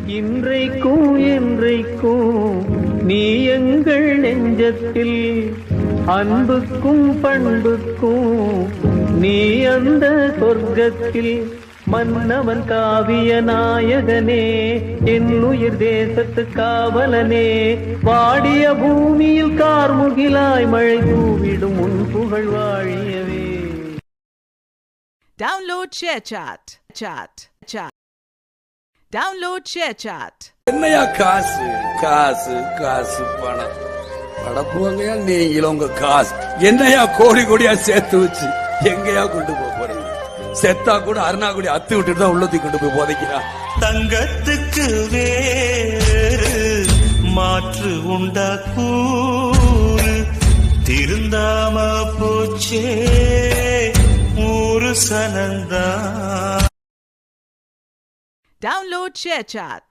இன்றைக்கும் என்றைக்கும் நீ எங்கள் நெஞ்சத்தில், அன்புக்கும் பண்புக்கும் நீ அந்த சொர்க்கத்தில். மன்னவன் காவிய நாயகனே, என் உயிர் தேசத்து காவலனே, வாடிய பூமியில் கார்முகிலாய் மழை தூவிடும் உன் புகழ் வாழியவே. Download ShareChat. Download ShareChat. என்னையா காசு காசு காசு பணம் படப்புவங்கயா நீங்களும் உங்க காசு என்னையா கோடி கோடியா சேர்த்து வச்சு எங்கயா கொண்டு போறீங்க? செத்தா கூட அருணாக்குடி அத்து விட்டுட்டு தான் உள்ளத்துக்கு கொண்டு போய் போதைக்கிறா. தங்கத்துக்கு வேறு மாற்று உண்டா கூறு, திருந்தாம போச்சே ஊரு சனந்தா. Download ShareChat.